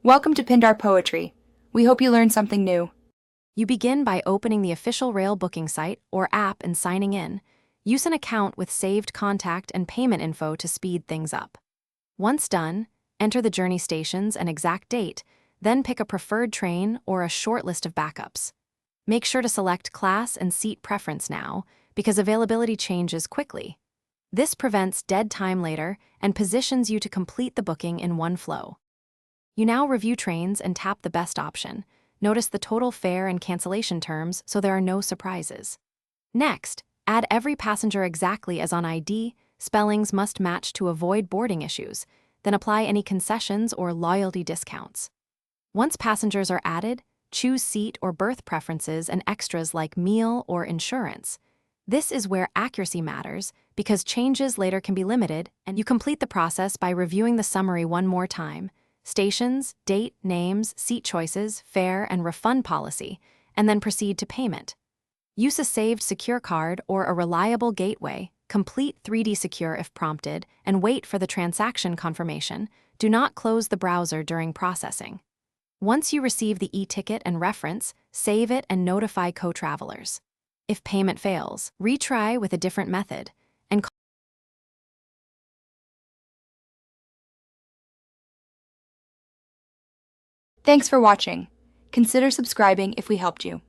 Welcome to Pindar Poetry. We hope you learned something new. You begin by opening the official rail booking site or app and signing in. Use an account with saved contact and payment info to speed things up. Once done, enter the journey stations and exact date, then pick a preferred train or a short list of backups. Make sure to select class and seat preference now, because availability changes quickly. This prevents dead time later and positions you to complete the booking in one flow. You now review trains and tap the best option. Notice the total fare and cancellation terms so there are no surprises. Next, add every passenger exactly as on ID. Spellings must match to avoid boarding issues. Then apply any concessions or loyalty discounts. Once passengers are added, choose seat or berth preferences and extras like meal or insurance. This is where accuracy matters because changes later can be limited, and you complete the process by reviewing the summary one more time. Stations, date, names, seat choices, fare, and refund policy, and then proceed to payment. Use a saved secure card or a reliable gateway, complete 3D Secure if prompted, and wait for the transaction confirmation. Do not close the browser during processing. Once you receive the e-ticket and reference, save it and notify co-travelers. If payment fails, retry with a different method, and Thanks for watching. Consider subscribing if we helped you.